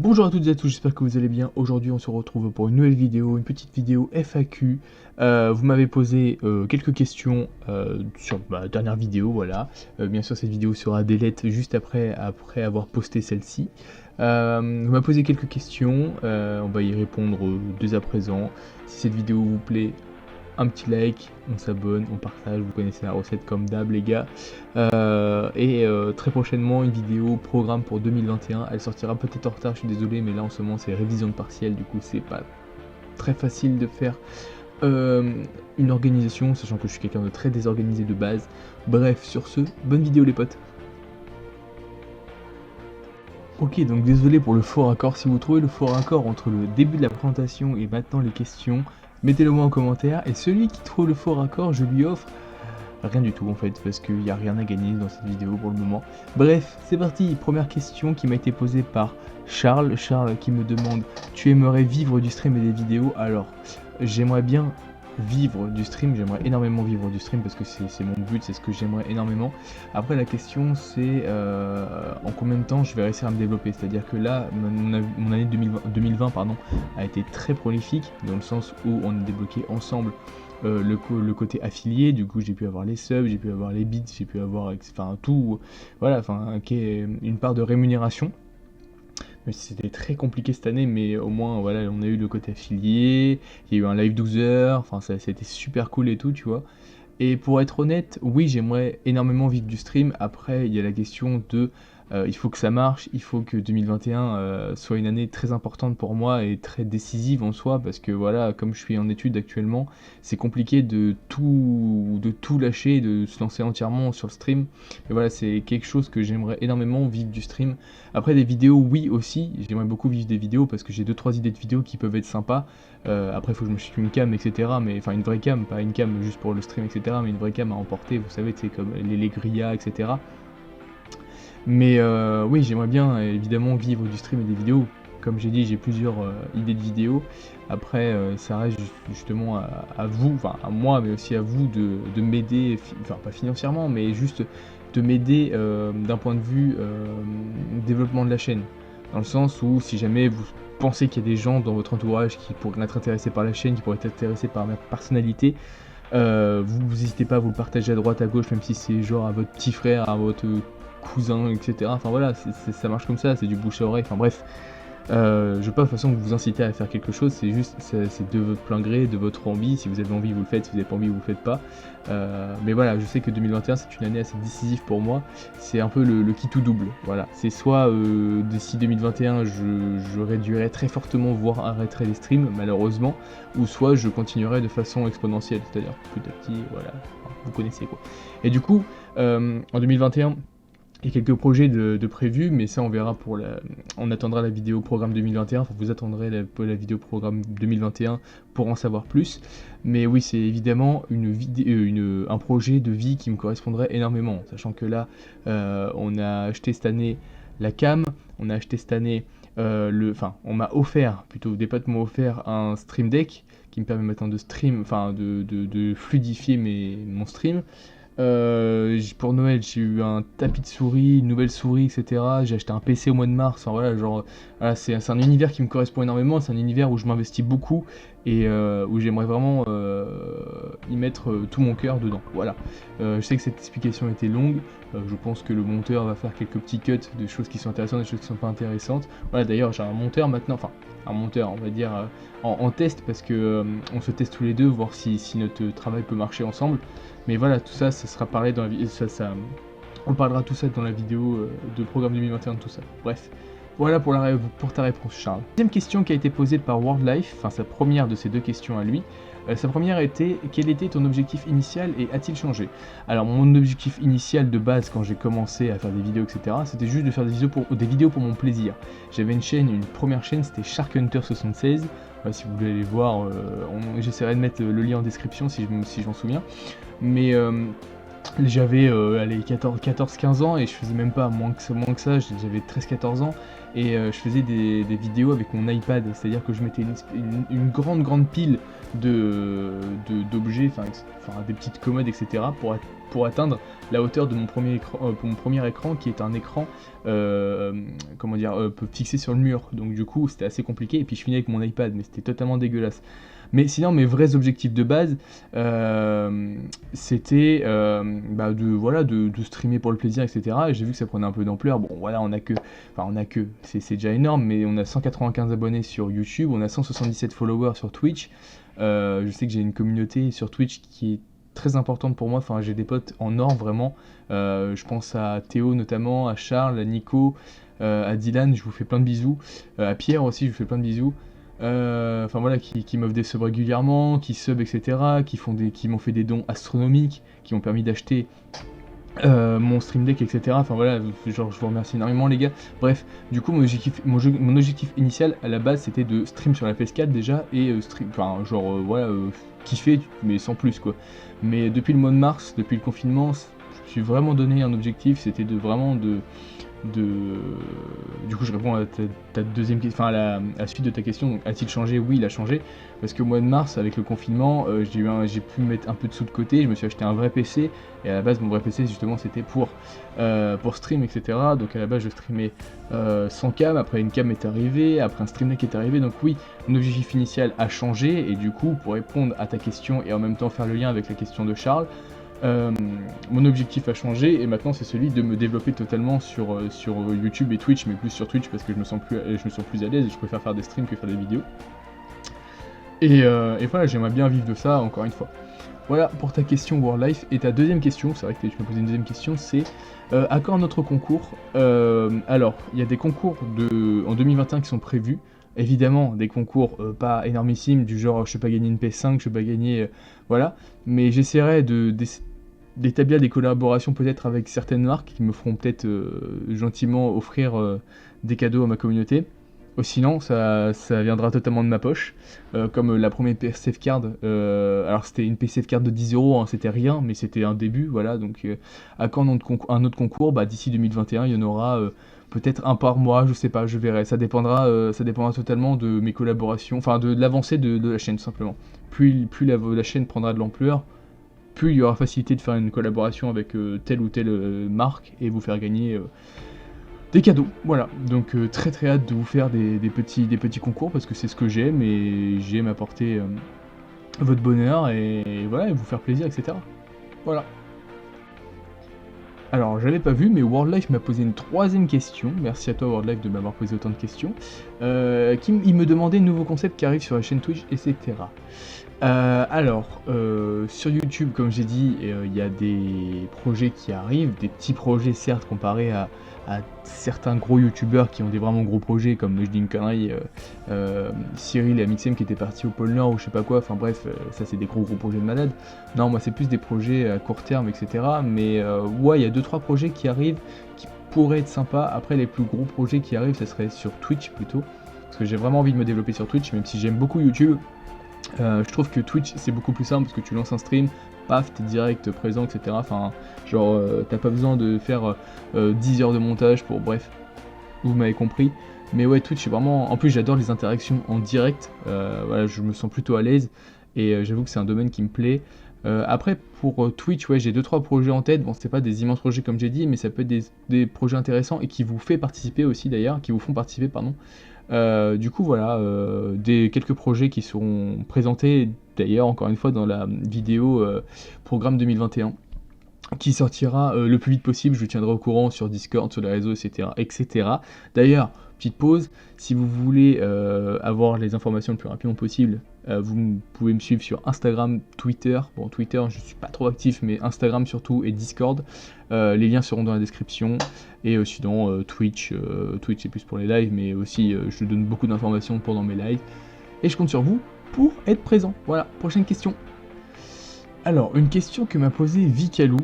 Bonjour à toutes et à tous, j'espère que vous allez bien. Aujourd'hui on se retrouve pour une nouvelle vidéo, une petite vidéo FAQ. Vous m'avez posé quelques questions sur ma dernière vidéo, voilà. Bien sûr cette vidéo sera délète juste après avoir posté celle-ci. Vous m'avez posé quelques questions, on va y répondre dès à présent. Si cette vidéo vous plaît, un petit like, on s'abonne, on partage, vous connaissez la recette comme d'hab les gars. Très prochainement une vidéo programme pour 2021, elle sortira peut-être en retard, je suis désolé, mais là en ce moment c'est révision de partiel, du coup c'est pas très facile de faire une organisation, sachant que je suis quelqu'un de très désorganisé de base. Bref, sur ce, bonne vidéo les potes. Ok, donc désolé pour le faux raccord, si vous trouvez le faux raccord entre le début de la présentation et maintenant les questions, mettez-le moi en commentaire, et celui qui trouve le faux raccord, je lui offre rien du tout en fait, parce qu'il n'y a rien à gagner dans cette vidéo pour le moment. Bref, c'est parti, première question qui m'a été posée par Charles qui me demande: tu aimerais vivre du stream et des vidéos? Alors, j'aimerais bien vivre du stream, j'aimerais énormément vivre du stream parce que c'est mon but, c'est ce que j'aimerais énormément. Après la question c'est en combien de temps je vais réussir à me développer, c'est-à-dire que là mon année 2020 pardon, a été très prolifique dans le sens où on a débloqué ensemble le côté affilié, du coup j'ai pu avoir les subs, j'ai pu avoir les bits, j'ai pu avoir enfin tout, voilà, enfin une part de rémunération. Même si c'était très compliqué cette année, mais au moins voilà, on a eu le côté affilié, il y a eu un live 12 heures, enfin ça a été super cool et tout, tu vois. Et pour être honnête, oui, j'aimerais énormément vivre du stream. Après, il y a la question de il faut que ça marche, il faut que 2021 soit une année très importante pour moi et très décisive en soi, parce que voilà, comme je suis en études actuellement, c'est compliqué de tout lâcher, de se lancer entièrement sur le stream. Et voilà, c'est quelque chose que j'aimerais énormément vivre du stream. Après, des vidéos, oui aussi, j'aimerais beaucoup vivre des vidéos parce que j'ai 2-3 idées de vidéos qui peuvent être sympas. Après, il faut que je me chute une cam, etc. Mais enfin, une vraie cam, pas une cam juste pour le stream, etc. Mais une vraie cam à emporter, vous savez, c'est comme les grillas, etc. Mais oui, j'aimerais bien évidemment vivre du stream et des vidéos. Comme j'ai dit, j'ai plusieurs idées de vidéos. Après, ça reste justement à vous, enfin à moi, mais aussi à vous de m'aider, enfin pas financièrement, mais juste de m'aider d'un point de vue développement de la chaîne. Dans le sens où si jamais vous pensez qu'il y a des gens dans votre entourage qui pourraient être intéressés par la chaîne, qui pourraient être intéressés par ma personnalité, vous n'hésitez pas à vous le partager à droite à gauche, même si c'est genre à votre petit frère, à votre cousin, etc. Enfin voilà, ça marche comme ça, c'est du bouche à oreille, enfin bref. Je veux pas de toute façon vous inciter à faire quelque chose, c'est juste, c'est de votre plein gré, de votre envie. Si vous avez envie, vous le faites, si vous n'avez pas envie, vous le faites pas. Mais voilà, je sais que 2021 c'est une année assez décisive pour moi, c'est un peu le qui tout double. Voilà, c'est soit d'ici 2021 je réduirai très fortement, voire arrêterai les streams malheureusement, ou soit je continuerai de façon exponentielle, c'est-à-dire petit à petit, voilà, vous connaissez quoi. Et du coup, en 2021, il y a quelques projets de prévus, mais ça on verra on attendra la vidéo programme 2021, enfin vous attendrez la vidéo programme 2021 pour en savoir plus. Mais oui, c'est évidemment un projet de vie qui me correspondrait énormément, sachant que là, on a acheté cette année la cam, on a acheté cette année, on m'a offert, plutôt des potes m'ont offert un stream deck qui me permet maintenant de stream, enfin de fluidifier mon stream. Pour Noël, j'ai eu un tapis de souris, une nouvelle souris, etc. J'ai acheté un PC au mois de mars. Enfin, voilà, genre, voilà, c'est un univers qui me correspond énormément. C'est un univers où je m'investis beaucoup et où j'aimerais vraiment y mettre tout mon cœur dedans. Voilà. Je sais que cette explication était longue. Je pense que le monteur va faire quelques petits cuts de choses qui sont intéressantes, des choses qui sont pas intéressantes. Voilà, d'ailleurs, j'ai un monteur maintenant, enfin, un monteur, on va dire, en test parce que on se teste tous les deux, voir si notre travail peut marcher ensemble. Mais voilà, tout ça, ça sera parlé dans la vidéo, on parlera tout ça dans la vidéo de programme 2021, tout ça. Bref, voilà pour ta réponse, Charles. Deuxième question qui a été posée par WorldLife, enfin sa première de ces deux questions à lui. Sa première était: quel était ton objectif initial et a-t-il changé? Alors mon objectif initial de base quand j'ai commencé à faire des vidéos, etc., c'était juste de faire des vidéos pour mon plaisir. J'avais une première chaîne, c'était Shark Hunter 76. Si vous voulez aller voir, j'essaierai de mettre le lien en description si je m'en souviens. Mais j'avais 14-15 ans et je faisais même pas moins que ça, j'avais 13-14 ans et je faisais des vidéos avec mon iPad, c'est-à-dire que je mettais une grande pile d'objets, enfin des petites commodes, etc. pour atteindre la hauteur de mon premier écran qui est un écran comment dire, fixé sur le mur. Donc du coup c'était assez compliqué et puis je finis avec mon iPad, mais c'était totalement dégueulasse. Mais sinon mes vrais objectifs de base c'était de streamer pour le plaisir, etc. Et j'ai vu que ça prenait un peu d'ampleur. Bon voilà, c'est déjà énorme, mais on a 195 abonnés sur YouTube, on a 177 followers sur Twitch. Je sais que j'ai une communauté sur Twitch qui est très importante pour moi, enfin j'ai des potes en or vraiment. Je pense à Théo notamment, à Charles, à Nico, à Dylan, je vous fais plein de bisous, à Pierre aussi, je vous fais plein de bisous. Enfin voilà, qui m'offrent des subs régulièrement, qui sub, etc., qui m'ont fait des dons astronomiques, qui m'ont permis d'acheter mon stream deck, etc. Enfin voilà, genre je vous remercie énormément les gars. Bref, du coup mon objectif initial à la base c'était de stream sur la PS4 déjà et kiffer mais sans plus quoi. Mais depuis le mois de mars, depuis le confinement, je me suis vraiment donné un objectif, c'était du coup je réponds à ta deuxième question, enfin à la suite de ta question. Donc a-t-il changé? Oui, il a changé, parce qu'au mois de mars avec le confinement j'ai pu mettre un peu de sous de côté, je me suis acheté un vrai PC, et à la base mon vrai PC justement c'était pour stream, etc. Donc à la base je streamais sans cam, après une cam est arrivée, après un stream deck est arrivé, donc oui, mon objectif initial a changé. Et du coup pour répondre à ta question et en même temps faire le lien avec la question de Charles, mon objectif a changé et maintenant c'est celui de me développer totalement sur YouTube et Twitch, mais plus sur Twitch parce que je me sens plus à l'aise et je préfère faire des streams que faire des vidéos. Et voilà, j'aimerais bien vivre de ça encore une fois. Voilà pour ta question World Life. Et ta deuxième question, c'est vrai que tu m'as posé une deuxième question, c'est à quand notre concours? Alors, il y a des concours en 2021 qui sont prévus. Évidemment, des concours pas énormissimes, du genre je peux pas gagner une PS5, je peux pas gagner. Voilà. Mais j'essaierai d'établir des collaborations peut-être avec certaines marques qui me feront peut-être gentiment offrir des cadeaux à ma communauté. Sinon, ça viendra totalement de ma poche, comme la première PSF card. Alors c'était une PSF card de 10€, hein, c'était rien, mais c'était un début, voilà. Donc à quand un autre concours? Bah, d'ici 2021, il y en aura peut-être un par mois, je sais pas, je verrai. Ça dépendra totalement de mes collaborations, enfin de l'avancée de la chaîne, tout simplement. Plus la chaîne prendra de l'ampleur, plus il y aura facilité de faire une collaboration avec telle ou telle marque et vous faire gagner des cadeaux. Voilà, donc très très hâte de vous faire des petits concours, parce que c'est ce que j'aime, et j'aime apporter votre bonheur et voilà, et vous faire plaisir, etc. Voilà. Alors, j'avais pas vu, mais WorldLife m'a posé une troisième question. Merci à toi, WorldLife, de m'avoir posé autant de questions. Il me demandait de nouveaux concepts qui arrivent sur la chaîne Twitch, etc. Sur YouTube, comme j'ai dit, il y a des projets qui arrivent, des petits projets certes comparés à certains gros youtubeurs qui ont des vraiment gros projets, comme je dis une connerie, Cyril et Amixem qui étaient partis au pôle Nord ou je sais pas quoi, enfin bref, ça c'est des gros projets de malade. Non, moi c'est plus des projets à court terme, etc. Mais ouais, il y a 2-3 projets qui arrivent qui pourraient être sympas. Après, les plus gros projets qui arrivent, ça serait sur Twitch plutôt, parce que j'ai vraiment envie de me développer sur Twitch, même si j'aime beaucoup YouTube. Je trouve que Twitch c'est beaucoup plus simple parce que tu lances un stream, paf, t'es direct présent, etc. Enfin, genre, t'as pas besoin de faire 10 heures de montage pour. Bref, vous m'avez compris. Mais ouais, Twitch c'est vraiment. En plus, j'adore les interactions en direct. Voilà, je me sens plutôt à l'aise et j'avoue que c'est un domaine qui me plaît. Après, pour Twitch, ouais, j'ai 2-3 projets en tête. Bon, c'est pas des immenses projets comme j'ai dit, mais ça peut être des projets intéressants et qui vous font participer aussi d'ailleurs, pardon. Du coup, voilà, quelques projets qui seront présentés d'ailleurs, encore une fois, dans la vidéo programme 2021, qui sortira le plus vite possible. Je vous tiendrai au courant sur Discord, sur les réseaux, etc. D'ailleurs, petite pause, si vous voulez avoir les informations le plus rapidement possible, vous pouvez me suivre sur Instagram, Twitter. Bon, Twitter, je suis pas trop actif, mais Instagram surtout, et Discord. Les liens seront dans la description. Et sinon, Twitch c'est plus pour les lives, mais aussi je donne beaucoup d'informations pendant mes lives. Et je compte sur vous pour être présent. Voilà, prochaine question. Alors, une question que m'a posée Vicalou,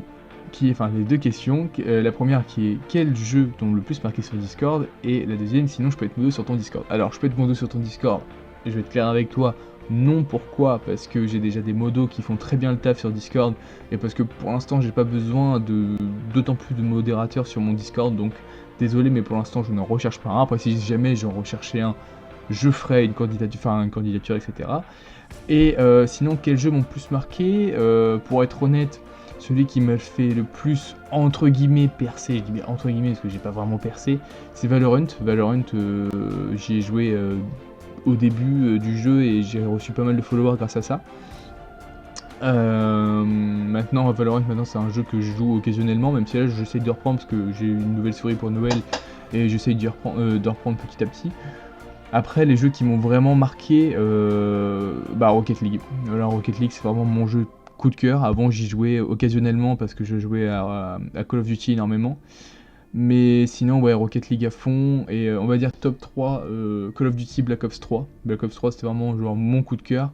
les deux questions. La première qui est quel jeu t'ont le plus marqué sur Discord, et la deuxième, sinon je peux être modo sur ton Discord. Alors, je peux être modo sur ton Discord, et je vais être clair avec toi. Non, pourquoi? Parce que j'ai déjà des modos qui font très bien le taf sur Discord, et parce que pour l'instant j'ai pas besoin d'autant plus de modérateurs sur mon Discord, donc désolé, mais pour l'instant je n'en recherche pas un. Après, si jamais j'en recherchais un, je ferai une candidature, etc. Et sinon, quels jeux m'ont plus marqué? Pour être honnête, celui qui m'a fait le plus, entre guillemets, percer, je dis bien entre guillemets parce que j'ai pas vraiment percé, c'est Valorant. Valorant, j'y ai joué au début du jeu et j'ai reçu pas mal de followers grâce à ça. Maintenant, Valorant, c'est un jeu que je joue occasionnellement, même si là j'essaie de reprendre parce que j'ai une nouvelle souris pour Noël et j'essaie de reprendre petit à petit. Après, les jeux qui m'ont vraiment marqué, Rocket League. Voilà, Rocket League, c'est vraiment mon jeu coup de cœur. Avant, j'y jouais occasionnellement parce que je jouais à Call of Duty énormément. Mais sinon, ouais, Rocket League à fond. Et on va dire top 3, Call of Duty Black Ops 3. Black Ops 3, c'était vraiment genre mon coup de cœur,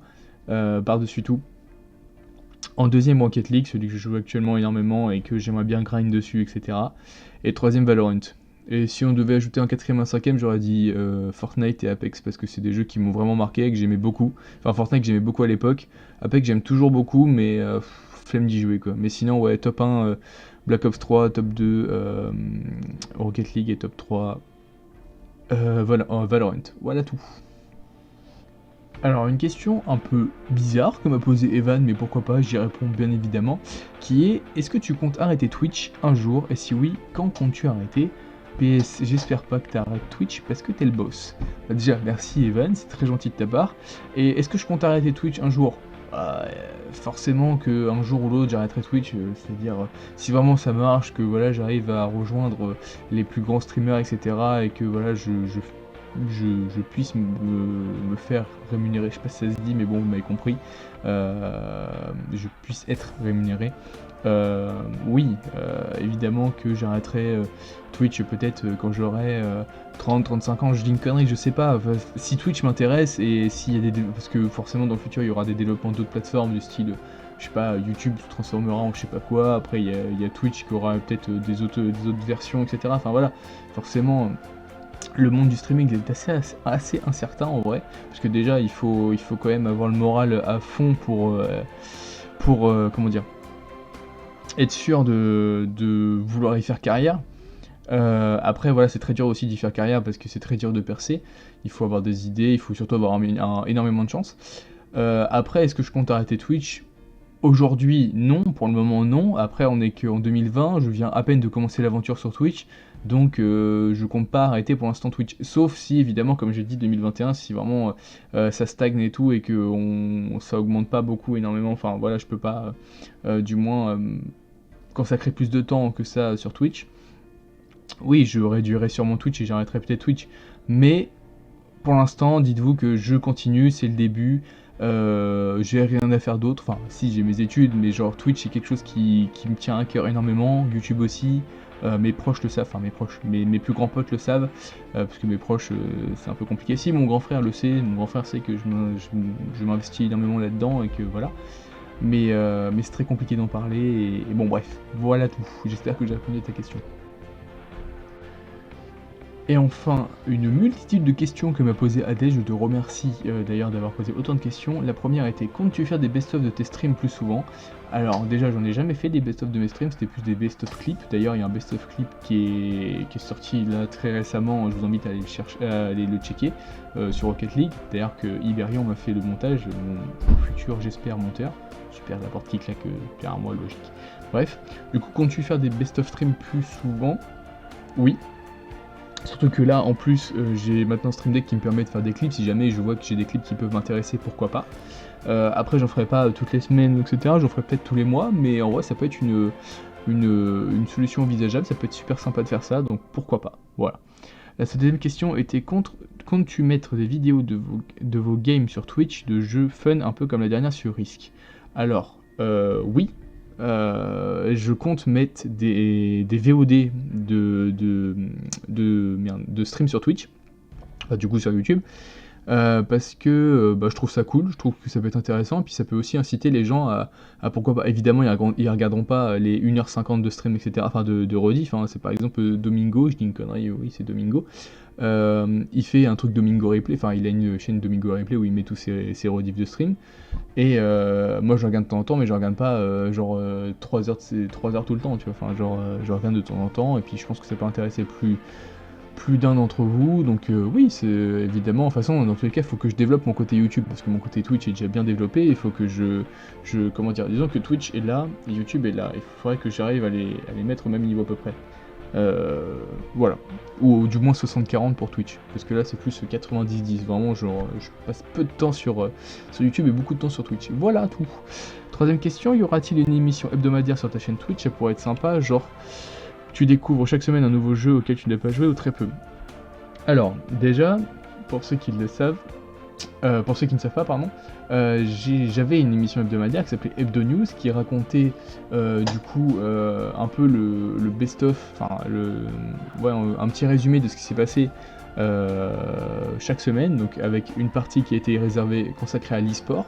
par-dessus tout. En deuxième, Rocket League, celui que je joue actuellement énormément et que j'aimerais bien grind dessus, etc. Et troisième, Valorant. Et si on devait ajouter un quatrième et un cinquième, j'aurais dit Fortnite et Apex, parce que c'est des jeux qui m'ont vraiment marqué et que j'aimais beaucoup. Enfin, Fortnite que j'aimais beaucoup à l'époque. Apex j'aime toujours beaucoup, mais flemme d'y jouer quoi. Mais sinon, ouais, top 1, Black Ops 3, top 2, Rocket League et top 3, Valorant. Voilà tout. Alors une question un peu bizarre que m'a posé Evan, mais pourquoi pas, j'y réponds bien évidemment, qui est: est-ce que tu comptes arrêter Twitch un jour, et si oui, quand comptes-tu arrêter? PS, j'espère pas que t'arrêtes Twitch parce que t'es le boss. Bah déjà, merci Evan, c'est très gentil de ta part. Et est-ce que je compte arrêter Twitch un jour? Forcément qu'un jour ou l'autre j'arrêterai Twitch, c'est-à-dire si vraiment ça marche, que voilà j'arrive à rejoindre les plus grands streamers, etc. et que voilà je puisse me faire rémunérer, je sais pas si ça se dit mais bon vous m'avez compris, je puisse être rémunéré, oui, évidemment que j'arrêterai Twitch peut-être quand j'aurai 30-35 ans, je dis une connerie, je sais pas, enfin, si Twitch m'intéresse et s'il y a parce que forcément dans le futur il y aura des développements d'autres plateformes du style, je sais pas, YouTube se transformera en je sais pas quoi, après il y a Twitch qui aura peut-être des autres versions, etc. Enfin voilà, forcément le monde du streaming est assez incertain en vrai, parce que déjà il faut quand même avoir le moral à fond pour comment dire, être sûr de vouloir y faire carrière. Après voilà, c'est très dur aussi d'y faire carrière parce que c'est très dur de percer, il faut avoir des idées, il faut surtout avoir énormément de chance. Après, est-ce que je compte arrêter Twitch? Aujourd'hui, non, pour le moment non. Après, on est qu'en 2020, je viens à peine de commencer l'aventure sur Twitch, donc je compte pas arrêter pour l'instant Twitch. Sauf si, évidemment, comme j'ai dit, 2021, si vraiment ça stagne et tout, et que ça augmente pas beaucoup, énormément, enfin voilà, je peux pas, du moins, consacrer plus de temps que ça sur Twitch. Oui, je réduirai sûrement Twitch et j'arrêterai peut-être Twitch, mais pour l'instant, dites-vous que je continue, c'est le début. J'ai rien à faire d'autre, enfin si j'ai mes études, mais genre Twitch c'est quelque chose qui me tient à cœur énormément, YouTube aussi, mes proches le savent, enfin mes proches, mes plus grands potes le savent, parce que mes proches c'est un peu compliqué. Si mon grand frère le sait, mon grand frère sait que je m'investis énormément là-dedans et que voilà, mais c'est très compliqué d'en parler et bon bref, voilà tout, j'espère que j'ai répondu à ta question. Et enfin, une multitude de questions que m'a posé Adèle, je te remercie d'ailleurs d'avoir posé autant de questions. La première était: comptes-tu faire des best-of de tes streams plus souvent? Alors déjà, j'en ai jamais fait des best-of de mes streams, c'était plus des best-of clips. D'ailleurs, il y a un best-of clip qui est sorti là très récemment, je vous invite à aller le checker sur Rocket League. D'ailleurs que Iberion m'a fait le montage, mon futur j'espère monteur. Super, la porte qui claque derrière moi, logique. Bref, du coup, comptes-tu faire des best-of streams plus souvent? Oui. Surtout que là, en plus, j'ai maintenant Stream Deck qui me permet de faire des clips. Si jamais je vois que j'ai des clips qui peuvent m'intéresser, pourquoi pas. Après, j'en ferai pas toutes les semaines, etc. J'en ferai peut-être tous les mois, mais en vrai, ça peut être une solution envisageable. Ça peut être super sympa de faire ça, donc pourquoi pas. Voilà. La deuxième question était: comptes-tu mettre des vidéos de vos games sur Twitch, de jeux fun, un peu comme la dernière sur Risk? Alors, oui. Je compte mettre des VOD de stream sur Twitch, du coup sur YouTube, parce que je trouve ça cool, je trouve que ça peut être intéressant, et puis ça peut aussi inciter les gens à pourquoi pas, évidemment ils regarderont pas les 1h50 de stream, etc., enfin de rediff, hein. C'est par exemple Domingo, je dis une connerie, oui c'est Domingo, il fait un truc Domingo Replay, enfin il a une chaîne Domingo Replay où il met tous ses rediffs de stream, et moi je regarde de temps en temps, mais je regarde pas 3 heures tout le temps, tu vois, enfin genre je regarde de temps en temps, et puis je pense que ça peut intéresser plus d'un d'entre vous, donc oui, c'est évidemment, de toute façon, dans tous les cas, il faut que je développe mon côté YouTube, parce que mon côté Twitch est déjà bien développé, il faut que comment dire, disons que Twitch est là, et YouTube est là, il faudrait que j'arrive à les mettre au même niveau à peu près. Voilà, ou du moins 60-40 pour Twitch, parce que là c'est plus 90-10, vraiment genre, je passe peu de temps sur YouTube et beaucoup de temps sur Twitch. Voilà tout. Troisième question, y aura-t-il une émission hebdomadaire sur ta chaîne Twitch? Ça pourrait être sympa, genre tu découvres chaque semaine un nouveau jeu auquel tu n'as pas joué ou très peu. Alors, déjà, pour ceux qui le savent, pour ceux qui ne savent pas, pardon, j'avais une émission hebdomadaire qui s'appelait Hebdo News, qui racontait du coup un peu le best-of, enfin un petit résumé de ce qui s'est passé chaque semaine, donc avec une partie qui était consacrée à l'e-sport,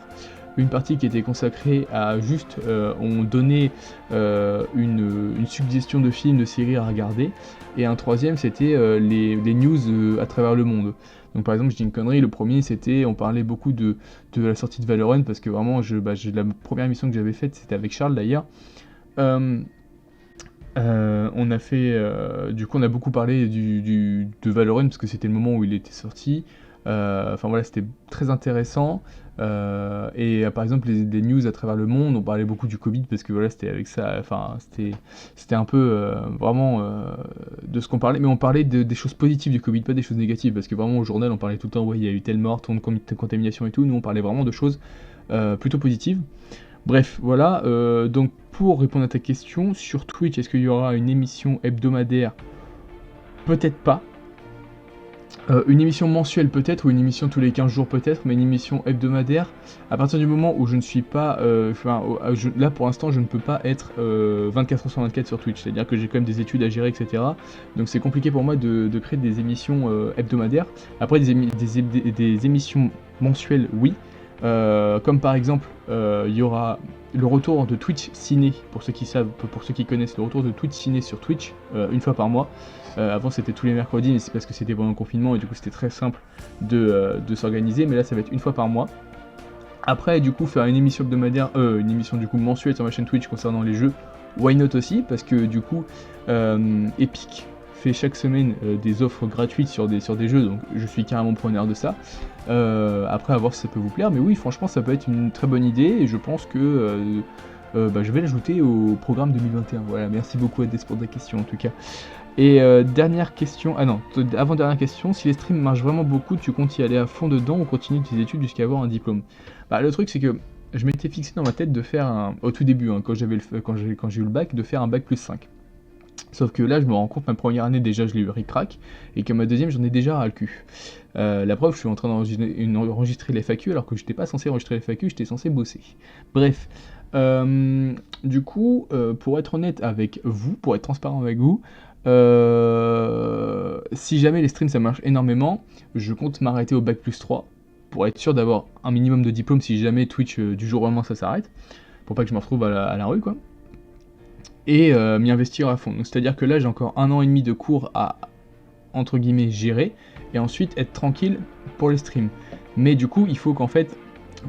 une partie qui était consacrée à juste, on donnait une suggestion de films, de séries à regarder, et un troisième c'était les news à travers le monde. Donc par exemple, je dis une connerie, le premier c'était, on parlait beaucoup de la sortie de Valorant, parce que vraiment, la première émission que j'avais faite, c'était avec Charles d'ailleurs. On a fait, du coup on a beaucoup parlé de Valorant, parce que c'était le moment où il était sorti. Enfin voilà, c'était très intéressant. Et par exemple les news à travers le monde, on parlait beaucoup du Covid, parce que voilà, c'était avec ça, enfin c'était un peu vraiment de ce qu'on parlait, mais on parlait des choses positives du Covid, pas des choses négatives, parce que vraiment au journal on parlait tout le temps, ouais, il y a eu telle mort, tant de contamination et tout. Nous on parlait vraiment de choses plutôt positives. Bref, voilà, donc pour répondre à ta question, sur Twitch, est-ce qu'il y aura une émission hebdomadaire? Peut-être pas. Une émission mensuelle peut-être, ou une émission tous les 15 jours peut-être, mais une émission hebdomadaire, à partir du moment où je ne suis pas, là pour l'instant je ne peux pas être 24h sur 24 sur Twitch, c'est-à-dire que j'ai quand même des études à gérer, etc. Donc c'est compliqué pour moi de créer des émissions hebdomadaires. Après des émissions mensuelles, oui. Comme par exemple, il y aura le retour de Twitch Ciné, pour ceux qui savent, pour ceux qui connaissent, le retour de Twitch Ciné sur Twitch, une fois par mois. Avant c'était tous les mercredis, mais c'est parce que c'était pendant le confinement et du coup c'était très simple de s'organiser, mais là ça va être une fois par mois. Après du coup faire une émission hebdomadaire, une émission du coup mensuelle sur ma chaîne Twitch concernant les jeux, why not aussi, parce que du coup Epic fait chaque semaine des offres gratuites sur des jeux, donc je suis carrément preneur de ça. Après à voir si ça peut vous plaire, mais oui franchement ça peut être une très bonne idée, et je pense que je vais l'ajouter au programme 2021. Voilà, merci beaucoup Adès pour ta question en tout cas. Et dernière question, avant-dernière question, si les streams marchent vraiment beaucoup, tu comptes y aller à fond dedans ou continuer tes études jusqu'à avoir un diplôme? Bah le truc c'est que je m'étais fixé dans ma tête de faire au tout début, quand j'ai eu le bac, de faire un bac plus 5. Sauf que là je me rends compte, ma première année déjà je l'ai eu ric-rac, et que ma deuxième j'en ai déjà ras le cul. La preuve, je suis en train d'enregistrer les FAQ alors que j'étais pas censé enregistrer les FAQ, j'étais censé bosser. Bref, du coup, pour être honnête avec vous, pour être transparent avec vous, si jamais les streams ça marche énormément, je compte m'arrêter au bac plus 3 pour être sûr d'avoir un minimum de diplôme si jamais Twitch du jour au lendemain ça s'arrête, pour pas que je me retrouve à la rue quoi, et m'y investir à fond. Donc c'est à dire que là j'ai encore 1 an et demi de cours à entre guillemets gérer, et ensuite être tranquille pour les streams. Mais du coup il faut qu'en fait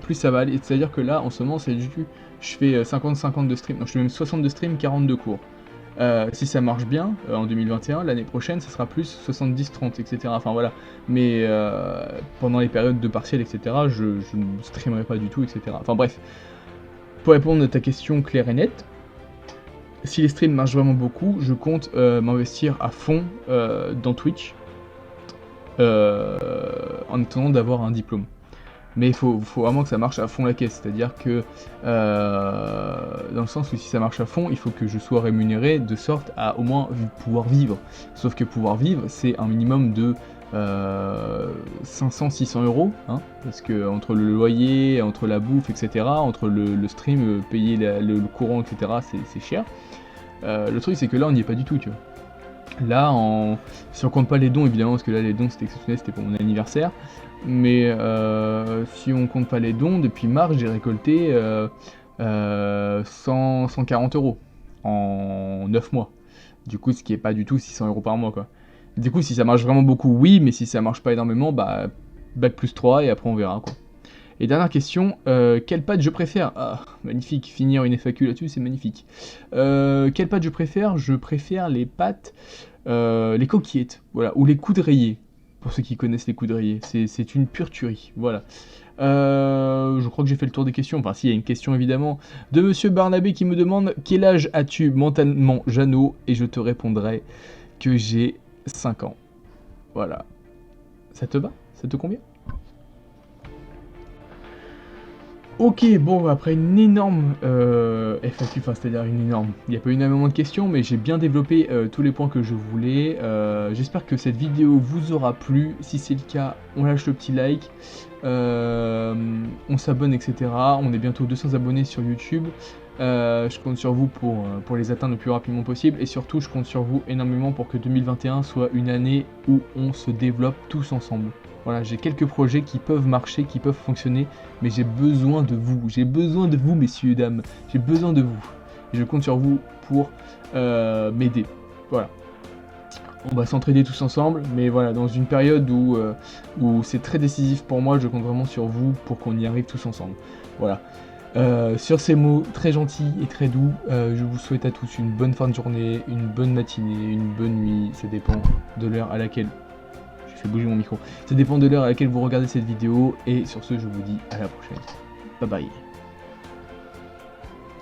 plus ça va aller, c'est à dire que là en ce moment c'est du coup je fais 50-50 de stream, donc je fais même 60 de stream, 40 de cours. Si ça marche bien en 2021, l'année prochaine, ça sera plus 70-30, etc. Enfin voilà. Mais pendant les périodes de partiel, etc., je ne streamerai pas du tout, etc. Enfin bref. Pour répondre à ta question claire et nette, si les streams marchent vraiment beaucoup, je compte m'investir à fond dans Twitch en attendant d'avoir un diplôme. Mais il faut vraiment que ça marche à fond la caisse, c'est-à-dire que dans le sens où si ça marche à fond, il faut que je sois rémunéré de sorte à au moins pouvoir vivre. Sauf que pouvoir vivre, c'est un minimum de 500-600 euros, hein, parce que entre le loyer, entre la bouffe, etc., entre le stream, payer le courant, etc., c'est cher. Le truc c'est que là on n'y est pas du tout, tu vois. Là, si on compte pas les dons, évidemment, parce que là les dons c'était exceptionnel, c'était pour mon anniversaire. Mais si on compte pas les dons, depuis mars j'ai récolté 140 euros en 9 mois. Du coup, ce qui est pas du tout 600 euros par mois quoi. Du coup, si ça marche vraiment beaucoup, oui, mais si ça marche pas énormément, bah bac plus 3 et après on verra quoi. Et dernière question, quelle pâte je préfère? Ah, magnifique, finir une FAQ là-dessus, c'est magnifique. Quelle pâte je préfère? Je préfère les pâtes les coquillettes, voilà, ou les coudriers, pour ceux qui connaissent les coudriers, c'est une pure tuerie, voilà. Je crois que j'ai fait le tour des questions, enfin s'il y a une question évidemment, de Monsieur Barnabé qui me demande « Quel âge as-tu mentalement, Jeannot ?» Et je te répondrai que j'ai 5 ans, voilà. Ça te va? Ça te convient? Ok, bon, après une énorme FAQ, enfin c'est-à-dire une énorme, il n'y a pas eu énormément de questions, mais j'ai bien développé tous les points que je voulais. J'espère que cette vidéo vous aura plu. Si c'est le cas, on lâche le petit like, on s'abonne, etc. On est bientôt 200 abonnés sur YouTube. Je compte sur vous pour les atteindre le plus rapidement possible, et surtout je compte sur vous énormément pour que 2021 soit une année où on se développe tous ensemble. Voilà, j'ai quelques projets qui peuvent marcher, qui peuvent fonctionner, mais j'ai besoin de vous messieurs et dames, j'ai besoin de vous, et je compte sur vous pour m'aider, voilà. On va s'entraider tous ensemble, mais voilà, dans une période où c'est très décisif pour moi, je compte vraiment sur vous pour qu'on y arrive tous ensemble, voilà. Sur ces mots très gentils et très doux, je vous souhaite à tous une bonne fin de journée, une bonne matinée, une bonne nuit, ça dépend de l'heure à laquelle... J'ai fait bouger mon micro. Ça dépend de l'heure à laquelle vous regardez cette vidéo, et sur ce, je vous dis à la prochaine. Bye bye.